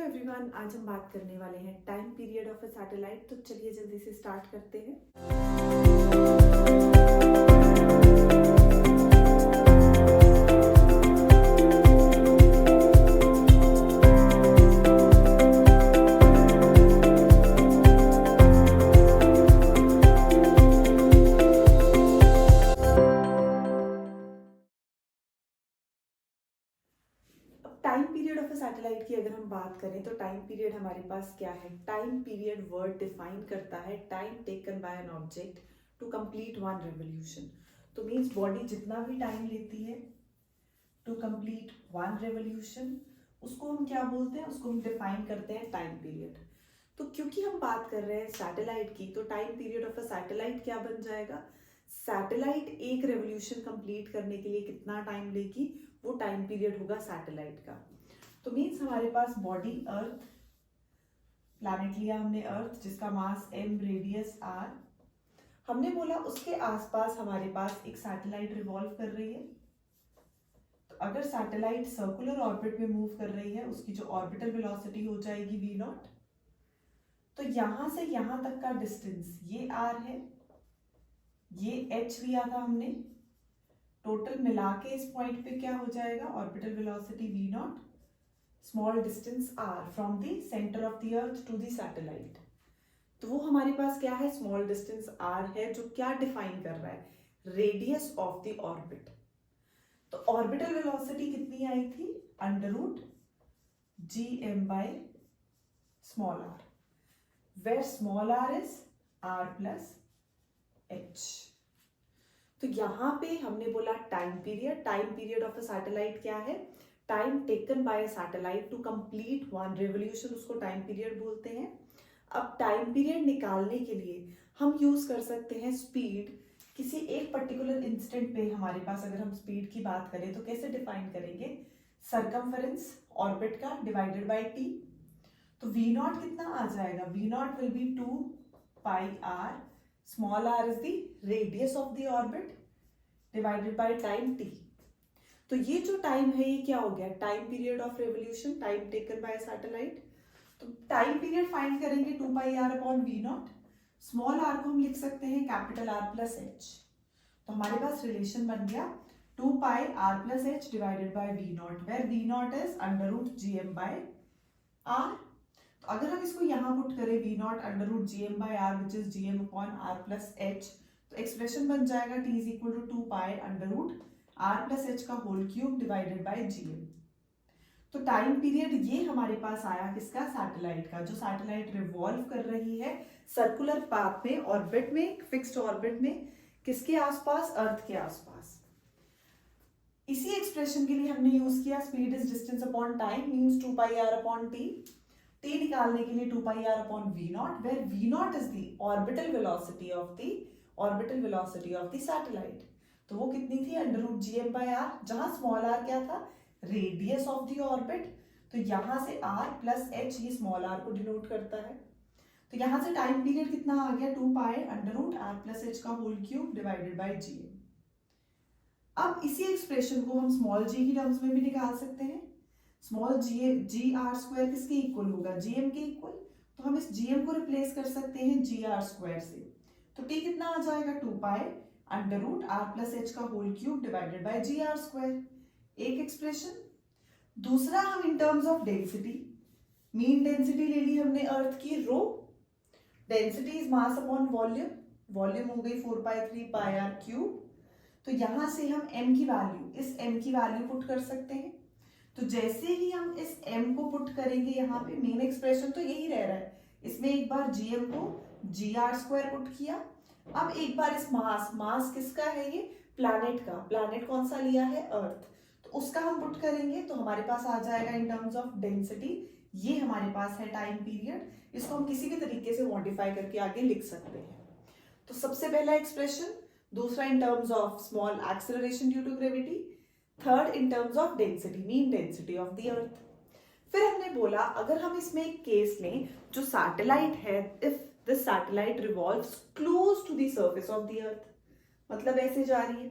Everyone, आज हम बात करने वाले हैं time period of a satellite. तो चलिए जल्दी से स्टार्ट करते हैं। Time period of a satellite की अगर हम बात करें तो टाइम पीरियड हमारे पास क्या है? टाइम पीरियड वर्ड डिफाइन करता है time taken by an object to complete one revolution. तो मींस बॉडी जितना भी टाइम लेती है टू कंप्लीट वन रेवोल्यूशन, उसको हम क्या बोलते हैं? उसको हम डिफाइन करते हैं टाइम पीरियड। तो क्योंकि हम बात कर रहे हैं सैटेलाइट की, तो time period of a satellite क्या बन जाएगा? सैटेलाइट एक रेवोल्यूशन कंप्लीट करने के लिए कितना टाइम लेगी, वो टाइम पीरियड होगा सैटेलाइट का। तो मीन्स हमारे पास बॉडी अर्थ, प्लैनेट लिया हमने अर्थ जिसका मास m, रेडियस r। हमने बोला उसके आसपास हमारे पास एक सैटेलाइट रिवॉल्व कर रही है। तो अगर सैटेलाइट सर्कुलर ऑर्बिट में मूव कर रही है, उसकी जो ऑर्बिटल वेलोसिटी हो जाएगी v0। तो यहां से यहां तक का डिस्टेंस ये r है, ये h लिया था हमने। टोटल मिला के इस पॉइंट पे क्या हो जाएगा? Orbital velocity v0, small distance r from the centre of the earth to the satellite. तो वो हमारे पास क्या है? स्मॉल डिस्टेंस r है, जो क्या डिफाइन कर रहा है? Radius of the orbit. तो ऑर्बिटल वेलोसिटी कितनी आई थी? √gm by small r, where small r is r plus h। तो यहां पे हमने बोला time period of a satellite क्या है? Time taken by a satellite to complete one revolution, उसको टाइम पीरियड बोलते हैं। अब टाइम पीरियड निकालने के लिए हम यूज कर सकते हैं स्पीड। किसी एक पर्टिकुलर इंस्टेंट पे हमारे पास अगर हम स्पीड की बात करें तो कैसे डिफाइन करेंगे? सरकमफेरेंस ऑर्बिट का डिवाइडेड बाय t। तो v0 कितना आ जाएगा? v0 will be 2 pi r, small r is the radius of the orbit divided by time t। तो ये जो टाइम है ये क्या हो गया? Time period of revolution, time taken bye satellite. तो टाइम पीरियड फाइंड करेंगे 2 pi r upon v0। Small r को हम लिख सकते हैं कैपिटल R प्लस h। तो हमारे पास रिलेशन बन गया 2 pi r plus h divided by v0, where v0 is √gm by r। तो अगर हम इसको यहाँ पुट करें v0 √gm by r which is gm upon r plus h, तो एक्सप्रेशन बन जाएगा t is equal to 2 pi √r plus h का whole cube divided by gm। तो टाइम पीरियड ये हमारे पास आया किसका? सैटेलाइट का, जो सैटेलाइट रिवॉल्व कर रही है सर्कुलर पाथ में, ऑर्बिट में, फिक्स्ड ऑर्बिट में, किसके आसपास? अर्थ के आसपास। इसी एक्सप्रेशन के लिए हमने यूज किया speed is distance upon time, means 2 pi r upon t। t निकालने के लिए 2 pi r upon v0, where v0 is the orbital velocity of the satellite. तो वो कितनी थी? √gm by r, जहां स्मॉल r क्या था? Radius of the orbit. तो यहां से r प्लस h, ये स्मॉल r को डिनोट करता है। तो यहां से टाइम पीरियड कितना आ गया? 2 pi √r प्लस h का whole cube divided by gm। अब इसी एक्सप्रेशन को हम स्मॉल g की टर्म्स में भी निकाल सकते हैं। स्मॉल जी आर स्क्वायर किसके इक्वल होगा? gm के इक्वल। तो हम इस gm को रिप्लेस कर सकते हैं gr स्क्वायर से। तो t कितना आ जाएगा? 2 pi √r प्लस h का whole cube divided by gr square, एक एक्सप्रेशन। दूसरा हम in terms of density, mean density ले ली हमने अर्थ की rho. Density is mass upon volume, volume हो गई 4π3 pi r क्यूब। तो यहां से हम m की वैल्यू, इस m की वैल्यू पुट कर सकते हैं। तो जैसे ही हम इस m को पुट करेंगे यहाँ पे, मेन एक्सप्रेशन तो यही रह रहा है, इसमें एक बार gm को gr स्क्वायर पुट किया। अब एक बार इस मास किसका है? ये प्लैनेट का। प्लैनेट कौन सा लिया है? अर्थ। तो उसका हम पुट करेंगे तो हमारे पास आ जाएगा इन टर्म्स ऑफ डेंसिटी। ये हमारे पास है टाइम पीरियड। इसको हम किसी भी तरीके से मॉडिफाई करके आगे लिख सकते हैं। तो सबसे पहला एक्सप्रेशन, दूसरा in terms of small acceleration due to gravity, third in terms of density, mean density of the earth. फिर हमने बोला अगर हम इसमें एक केस लें, जो सैटेलाइट है, if this satellite revolves close to the surface of the earth, मतलब ऐसे जा रही है,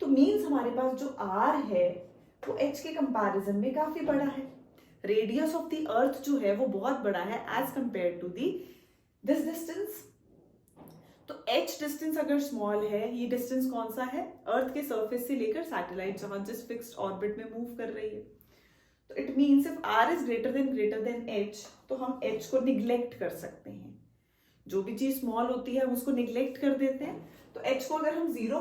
तो मीन्स हमारे पास जो r है वो h के कंपैरिजन में काफी बड़ा है। रेडियस ऑफ द अर्थ जो है वो बहुत बड़ा है as compared to this distance. तो h डिस्टेंस अगर स्मॉल है, ये डिस्टेंस कौन सा है, अर्थ के सरफेस से लेकर सैटेलाइट जहां जिस फिक्स्ड ऑर्बिट में मूव कर रही है। तो it means if r is greater than h, तो हम h को निग्लेक्ट कर सकते हैं। जो भी चीज स्मॉल होती है हम उसको निग्लेक्ट कर देते हैं। तो h को अगर हम जीरो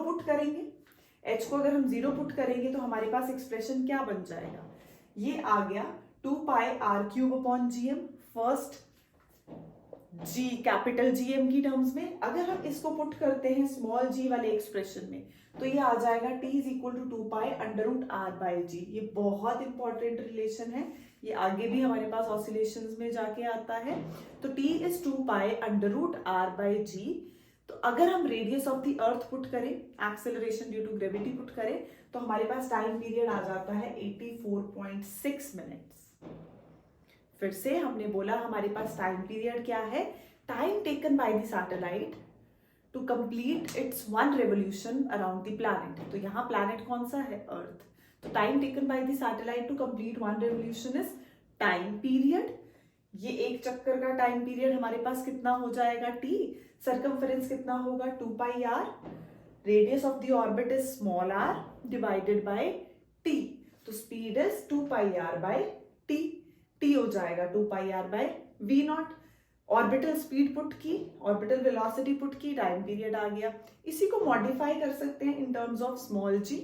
पुट करेंगे तो हमारे पास एक्सप्रेशन क्या बन जाएगा, ये आ गया 2πr³ first g capital GM की टर्म्स में। अगर हम इसको पुट करते हैं स्मॉल g वाले एक्सप्रेशन में तो ये आ जाएगा t is equal to 2π√r/g। ये बहुत इंपॉर्टेंट रिलेशन है, ये आगे भी हमारे पास ऑसिलेशंस में जाके आता है। तो t इज 2π√r/g। तो अगर हम radius of the earth put करें, acceleration due to gravity put करें, तो हमारे पास टाइम पीरियड आ जाता है 84.6 मिनट्स। फिर से हमने बोला हमारे पास टाइम पीरियड क्या है, time taken by the satellite to complete its one revolution around the planet. तो यहाँ प्लैनेट कौन सा है, अर्थ। तो time taken by the satellite to complete one revolution is time period. ये एक चक्कर का टाइम पीरियड हमारे पास कितना हो जाएगा, t। सर्कमफेरेंस कितना होगा, 2πr। Radius of the orbit is small r divided by t। तो स्पीड इज 2πr/t। t हो जाएगा 2πr/v0। ऑर्बिटल स्पीड पुट की, ऑर्बिटल वेलोसिटी पुट की, टाइम पीरियड आ गया। इसी को मॉडिफाई कर सकते हैं in terms of small g।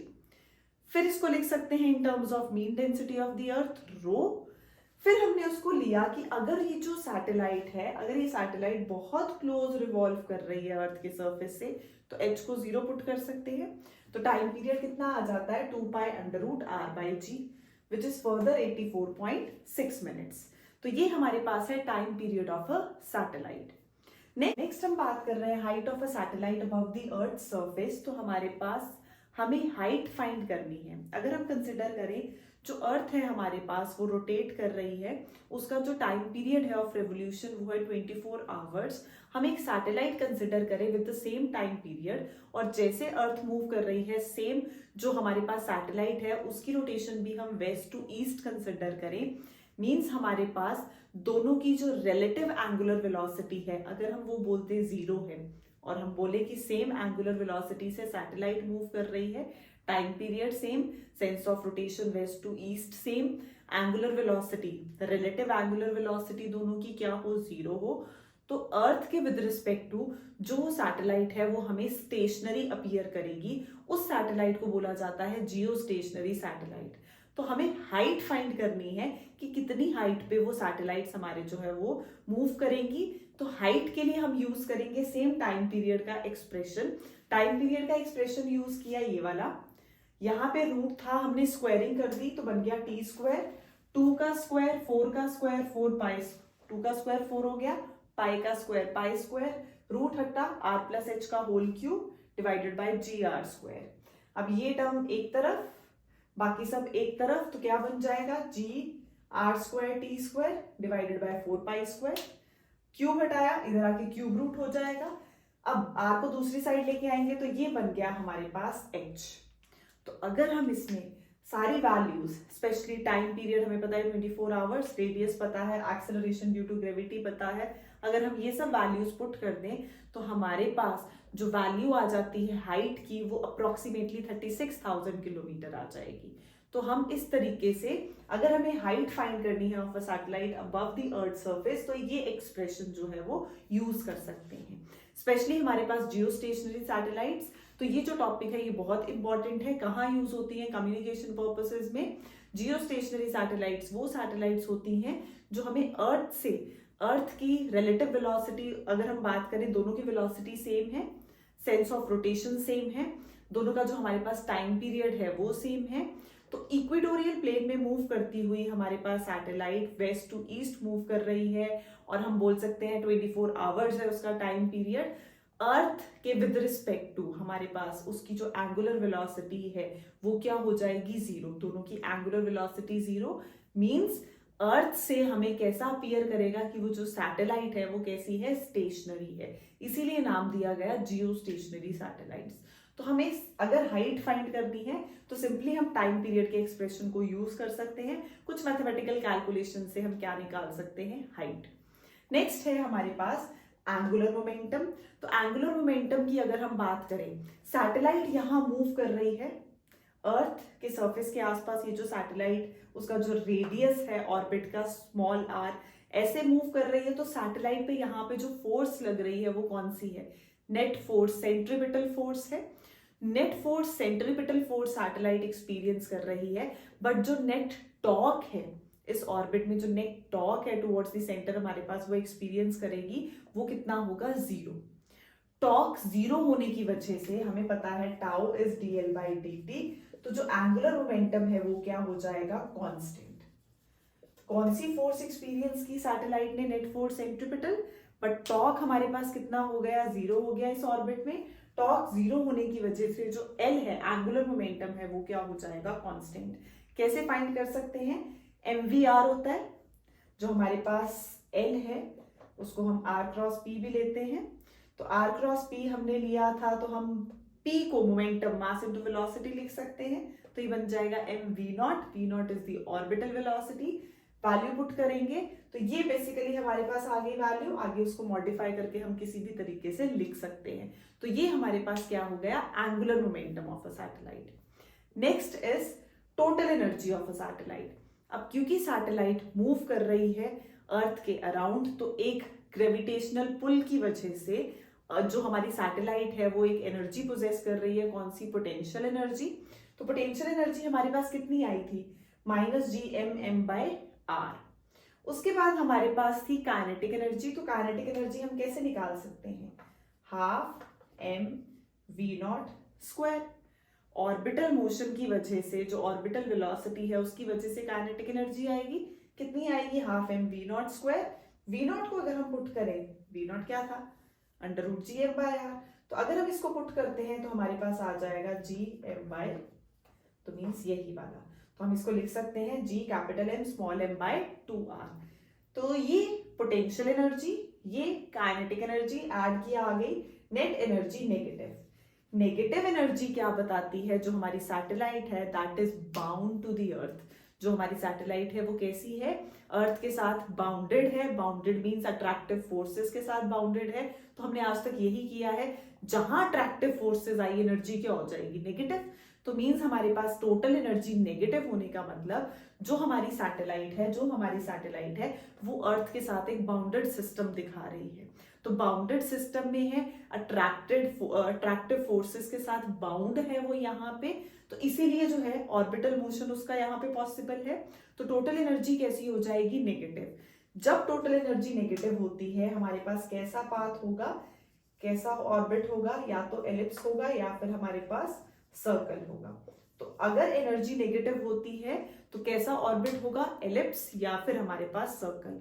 फिर इसको लिख सकते हैं in terms of mean density of the earth, rho. फिर हमने उसको लिया कि अगर ये जो सैटेलाइट है, अगर ये सैटेलाइट बहुत क्लोज रिवॉल्व कर रही है अर्थ के सरफेस से, तो h को जीरो पुट कर सकते हैं। तो टाइम पीरियड कितना आ जाता है, 2π√r/g, which is further 84.6 minutes. तो ये हमारे पास है time period of a satellite. Next हम बात कर रहे हैं height of a satellite above the earth surface. तो हमारे पास हमें हाइट फाइंड करनी है। अगर हम कंसिडर करें जो अर्थ है हमारे पास वो रोटेट कर रही है, उसका जो टाइम पीरियड है ऑफ रेवोल्यूशन वो है 24 आवर्स। हम एक सैटेलाइट कंसिडर करें with the same time period, और जैसे अर्थ मूव कर रही है सेम जो हमारे पास सैटेलाइट है उसकी रोटेशन भी हम वेस्ट टू ईस्ट कंसिडर करें, मीन्स हमारे पास दोनों की जो रिलेटिव एंगुलर वेलोसिटी है, अगर हम वो बोलते हैं जीरो है और हम बोले कि सेम एंगुलर वेलोसिटी से सैटेलाइट मूव कर रही है, time period same, sense of rotation west to east same, angular velocity, relative angular velocity दोनों की क्या हो, जीरो हो, तो अर्थ के विद रिस्पेक्ट टू जो सैटेलाइट है वो हमें स्टेशनरी अपीयर करेगी। उस सैटेलाइट को बोला जाता है जियो स्टेशनरी सैटेलाइट। तो हमें हाइट फाइंड करनी है कि कितनी हाइट पे वो सैटेलाइट्स हमारे जो है वो मूव करेंगी। तो हाइट के लिए हम यूज करेंगे सेम टाइम पीरियड का एक्सप्रेशन। टाइम पीरियड का एक्सप्रेशन यूज किया ये वाला, यहाँ पे रूट था, हमने स्क्वायरिंग कर दी तो बन गया t², 2 का स्क्वायर 4 का स्क्वायर 4π, 2 का स्क्वायर 4 हो गया, पाई का स्क्वायर π², रूट हटा r+h का whole cube divided bye gr²। अब ये टर्म एक तरफ बाकी सब एक तरफ, तो क्या बन जाएगा, gr²t² डिवाइडेड बाय 4π²। क्यूब हटाया, इधर आके क्यूब रूट हो जाएगा। अब r को दूसरी साइड लेके आएंगे तो ये बन गया हमारे पास h। तो अगर हम इसमें सारी वैल्यूज, स्पेशली टाइम पीरियड हमें पता है 24 आवर्स, रेडियस पता है, एक्सेलरेशन ड्यू टू ग्रेविटी पता है, अगर हम ये सब वैल्यूज पुट कर दें तो हमारे पास जो वैल्यू आ जाती है हाइट की वो अप्रोक्सीमेटली 36,000 किलोमीटर आ जाएगी। तो हम इस तरीके से अगर हमें हाइट फाइंड करनी है of a satellite above the earth surface तो ये एक्सप्रेशन जो है वो यूज कर सकते हैं। स्पेशली हमारे पास जियो स्टेशनरी सैटेलाइट्स, तो ये जो टॉपिक है ये बहुत इंपॉर्टेंट है। कहाँ यूज होती है, कम्युनिकेशन पर्पसेस में। जियो स्टेशनरी सैटेलाइट्स वो सैटेलाइट्स होती हैं जो हमें अर्थ से, अर्थ की रिलेटिव वेलोसिटी अगर हम बात करें, दोनों की वेलोसिटी सेम है, सेंस ऑफ रोटेशन सेम है, दोनों का जो हमारे पास टाइम पीरियड है वो सेम है। तो इक्वेटोरियल प्लेन में मूव करती हुई हमारे पास satellite west to east move कर रही है, और हम बोल सकते हैं 24 आवर्स है उसका टाइम पीरियड। अर्थ के विद रिस्पेक्ट टू हमारे पास उसकी जो एंगुलर वेलोसिटी है वो क्या हो जाएगी, जीरो। दोनों की एंगुलर वेलोसिटी जीरो, मींस अर्थ से हमें कैसा अपीयर करेगा कि वो जो सैटेलाइट है वो कैसी है, स्टेशनरी है। इसीलिए नाम दिया गया जियो स्टेशनरी सैटेलाइट्स। तो हमें अगर हाइट फाइंड करनी है तो सिंपली हम टाइम पीरियड के एक्सप्रेशन को यूज कर सकते हैं। कुछ मैथमेटिकल कैलकुलेशन से हम क्या निकाल सकते हैं, हाइट। नेक्स्ट है हमारे पास एंगुलर मोमेंटम। तो एंगुलर मोमेंटम की अगर हम बात करें, सैटेलाइट यहां मूव कर रही है अर्थ के सरफेस के आसपास। ये जो सैटेलाइट, उसका जो रेडियस है ऑर्बिट का स्मॉल आर, ऐसे मूव कर रही है। तो सैटेलाइट पे यहाँ पे जो फोर्स लग रही है वो कौन सी है, नेट फोर्स, सेंट्रीपिटल फोर्स है। Net force, centripetal force satellite experience कर रही है, बट जो नेट टॉर्क है इस ऑर्बिट में, जो नेट टॉर्क है टुवर्ड्स द सेंटर हमारे पास, वो एक्सपीरियंस करेगी, वो कितना होगा, जीरो। टॉर्क जीरो होने की वजह से हमें पता है tau is dl by dt, तो जो एंगुलर मोमेंटम है वो क्या हो जाएगा, कांस्टेंट। कौन सी फोर्स एक्सपीरियंस की सैटेलाइट ने, net force, centripetal, but torque हमारे पास कितना हो गया, जीरो हो गया इस ऑर्बिट में। टॉर्क जीरो होने की वजह से जो L है, एंगुलर मोमेंटम है, वो क्या हो जाएगा, कांस्टेंट। कैसे फाइंड कर सकते हैं, mvr होता है, जो हमारे पास L है उसको हम r क्रॉस p भी लेते हैं। तो r क्रॉस p हमने लिया था, तो हम p को मोमेंटम, मास इनटू वेलोसिटी लिख सकते हैं। तो ये बन जाएगा mv0, v0 is the orbital velocity. Value put करेंगे तो ये बेसिकली हमारे पास आ गई वैल्यू, आगे उसको मॉडिफाई करके हम किसी भी तरीके से लिख सकते हैं। तो ये हमारे पास क्या हो गया, angular momentum of a satellite. Next is total energy of a satellite. अब क्योंकि सैटेलाइट मूव कर रही है अर्थ के अराउंड, तो एक ग्रेविटेशनल पुल की वजह से जो हमारी सैटेलाइट है वो एक एनर्जी पोजेस कर रही है, कौन सी, पोटेंशियल एनर्जी। तो पोटेंशियल एनर्जी हमारे पास कितनी आई थी, -gmm/r। उसके बाद हमारे पास थी काइनेटिक एनर्जी। तो काइनेटिक एनर्जी हम कैसे निकाल सकते हैं, 12mv0²। ऑर्बिटल मोशन की वजह से, जो ऑर्बिटल वेलोसिटी है उसकी वजह से काइनेटिक एनर्जी आएगी, कितनी आएगी, 12mv0²। v0 को अगर हम पुट करें, v0 क्या था, √gm/r। तो अगर हम इसको पुट करते हैं तो हमारे पास आ जाएगा gm/, तो मीन्स यही वाला। तो हम इसको लिख सकते हैं G capital M small m/2r। तो ये पोटेंशियल एनर्जी, ये काइनेटिक एनर्जी ऐड किया, आ गई net energy negative. Negative energy क्या बताती है, जो हमारी सैटेलाइट है that is bound to the earth. जो हमारी सैटेलाइट है वो कैसी है, अर्थ के साथ बाउंडेड है। बाउंडेड मींस अट्रैक्टिव फोर्सेस के साथ बाउंडेड है। तो हमने आज तक यही किया है, जहां अट्रैक्टिव फोर्सेस आई एनर्जी क्या हो जाएगी, नेगेटिव। तो मींस हमारे पास टोटल एनर्जी नेगेटिव होने का मतलब जो हमारी सैटेलाइट है वो अर्थ के साथ एक बाउंडेड सिस्टम दिखा रही है। तो बाउंडेड सिस्टम में है, अट्रैक्टिव फोर्सेस के साथ बाउंड है वो यहाँ पे, तो इसीलिए जो है ऑर्बिटल मोशन उसका यहाँ पे पॉसिबल है। तो टोटल एनर्जी कैसी हो जाएगी, नेगेटिव। जब टोटल एनर्जी नेगेटिव होती है हमारे पास कैसा पाथ होगा, कैसा ऑर्बिट होगा, या तो एलिप्स होगा या फिर हमारे पास सर्कल होगा। तो अगर एनर्जी नेगेटिव होती है तो कैसा ऑर्बिट होगा, एलिप्स या फिर हमारे पास सर्कल।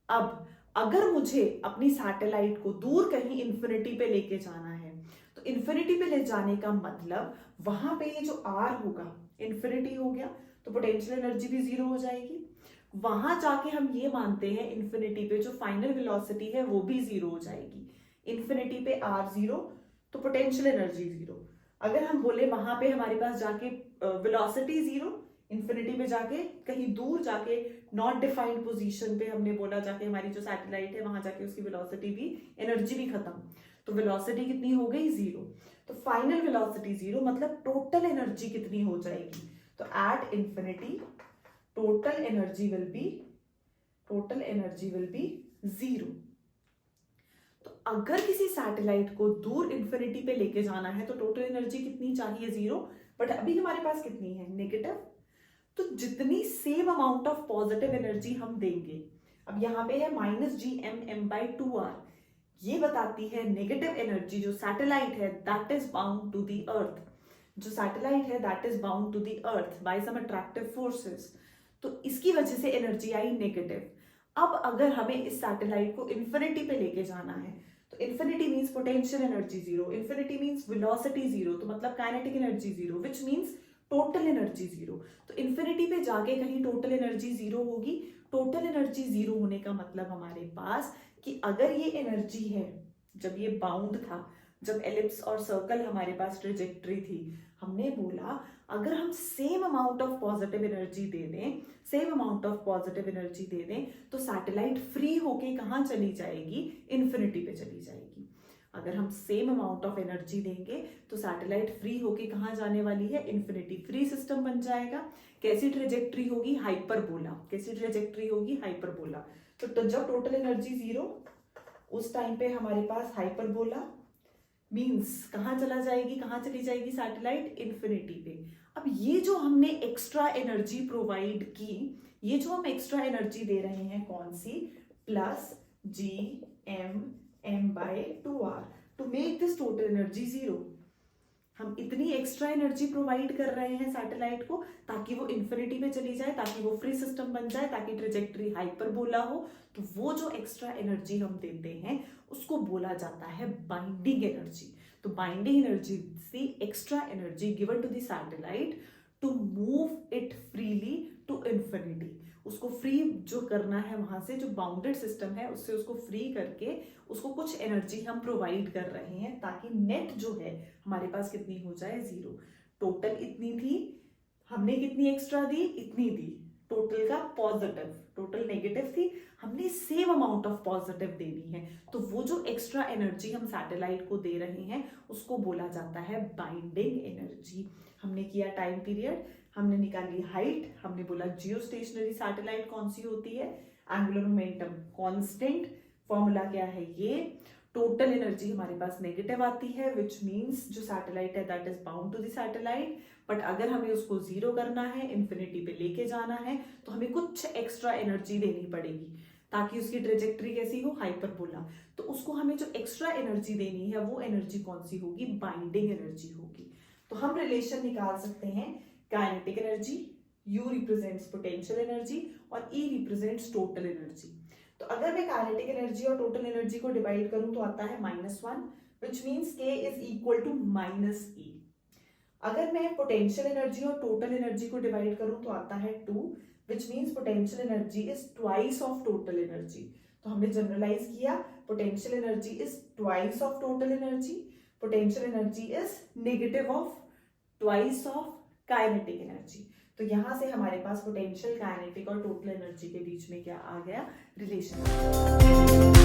अब अगर मुझे अपनी सैटेलाइट को दूर कहीं इंफिनिटी पे लेके जाना है, तो इंफिनिटी पे ले जाने का मतलब वहां पे ये जो आर होगा इंफिनिटी हो गया, तो पोटेंशियल एनर्जी भी जीरो हो जाएगी। वहां जाके हम ये मानते हैं इंफिनिटी पे जो फाइनल वेलोसिटी है वो भी जीरो हो जाएगी। इंफिनिटी पे आर जीरो तो पोटेंशियल एनर्जी जीरो। अगर हम बोले वहां पे हमारे पास जाके वेलोसिटी जीरो, इंफिनिटी पे जाके कहीं दूर जाके नॉट डिफाइंड पोजीशन पे हमने बोला जाके हमारी जो सैटेलाइट है वहां जाके उसकी वेलोसिटी भी, एनर्जी भी खत्म, तो वेलोसिटी कितनी हो गई, जीरो। तो फाइनल वेलोसिटी जीरो मतलब टोटल एनर्जी कितनी हो जाएगी, तो at infinity total energy will be zero. तो अगर किसी सैटेलाइट को दूर इंफिनिटी पे लेके जाना है तो टोटल एनर्जी कितनी चाहिए, जीरो। बट अभी हमारे पास कितनी है, नेगेटिव। तो जितनी same amount of positive energy हम देंगे, अब यहाँ पे है -gmm/2r, ये बताती है नेगेटिव एनर्जी जो सैटेलाइट है that is bound to the earth. जो सैटेलाइट है that is bound to the earth by some attractive forces, तो इसकी वजह से एनर्जी आई नेगेटिव। अब अगर हमें इस सैटेलाइट को इंफिनिटी पे लेके जाना है, तो infinity means potential energy zero, infinity means velocity zero, तो मतलब kinetic energy zero, which means total energy zero. तो इंफिनिटी पे जाके कहीं टोटल एनर्जी जीरो होगी। टोटल एनर्जी जीरो होने का मतलब हमारे पास कि अगर ये एनर्जी है, जब ये बाउंड था जब एलिप्स और सर्कल हमारे पास ट्रेजेक्ट्री थी, हमने बोला अगर हम same amount of positive energy दे दें, same amount of positive energy दे दें, तो सैटेलाइट फ्री होके कहाँ चली जाएगी, इन्फिनिटी पे चली जाएगी। अगर हम सेम अमाउंट ऑफ एनर्जी देंगे तो सैटेलाइट फ्री होके कहाँ जाने वाली है, इन्फिनिटी। फ्री सिस्टम बन जाएगा। कैसी ट्रेजेक्ट्री होगी, हाइपरबोला। कैसी ट्रेजेक्ट्री होगी, हाइपरबोला। तो जब टोटल एनर्जी 0, उस टाइम पे हमारे पास हाइपरबोला मींस कहाँ चला जाएगी, कहाँ चली जाएगी सैटेलाइट, इन्फिनिटी पे। अब ये जो हमने एक्स्ट्रा एनर्जी प्रोवाइड की, ये जो हम एक्स्ट्रा एनर्जी दे रहे हैं कौन सी, plus Gm/2r to make this total energy 0। हम इतनी एक्स्ट्रा एनर्जी प्रोवाइड कर रहे हैं सैटेलाइट को ताकि वो इन्फिनिटी पे चली जाए, ताकि वो फ्री सिस्टम बन जाए, ताकि ट्रेजेक्ट्री हाइपरबोला हो। तो वो जो एक्स्ट्रा एनर्जी हम देते हैं उसको बोला जाता है बाइंडिंग एनर्जी। तो binding energy is extra energy given to the satellite to move it freely to infinity. उसको फ्री जो करना है वहां से, जो बाउंडेड सिस्टम है उससे उसको फ्री करके उसको कुछ एनर्जी हम प्रोवाइड कर रहे हैं ताकि नेट जो है हमारे पास कितनी हो जाए, 0। टोटल इतनी थी, हमने कितनी एक्स्ट्रा दी, इतनी दी। टोटल का पॉजिटिव, टोटल नेगेटिव थी, हमने सेम अमाउंट ऑफ पॉजिटिव देनी है। तो वो जो एक्स्ट्रा एनर्जी हम सैटेलाइट को दे रहे हैं उसको बोला जाता है बाइंडिंग एनर्जी। हमने किया टाइम पीरियड, हमने निकाली हाइट, हमने बोला जियो स्टेशनरी सैटेलाइट कौन सी होती है, एंगुलर मोमेंटम कांस्टेंट। फॉर्मूला क्या है, ये टोटल एनर्जी हमारे पास नेगेटिव आती है, विच मीन्स जो सैटेलाइट है that is bound to the satellite. But अगर हमें उसको 0 करना है, इन्फिनिटी पे लेके जाना है, तो हमें कुछ एक्स्ट्रा एनर्जी देनी पड़ेगी ताकि उसकी ट्रेजेक्ट्री कैसी हो, हाइपरबोला। तो उसको हमें जो एक्स्ट्रा एनर्जी देनी है वो एनर्जी कौन सी होगी, बाइंडिंग एनर्जी होगी। तो हम रिलेशन निकाल सकते हैं, kinetic energy, U represents potential energy और E रिप्रेजेंट्स टोटल एनर्जी। तो अगर मैं काइनेटिक एनर्जी और टोटल एनर्जी को डिवाइड करूं तो आता है -1, which means K is equal to -E। अगर मैं पोटेंशियल एनर्जी और टोटल एनर्जी को डिवाइड करूं तो आता है 2, which means potential energy is twice of total energy. तो हमने जनरलाइज किया, potential energy is twice of total energy, potential energy is negative of twice of kinetic energy. तो यहां से हमारे पास पोटेंशियल, काइनेटिक और टोटल एनर्जी के बीच में क्या आ गया, रिलेशन।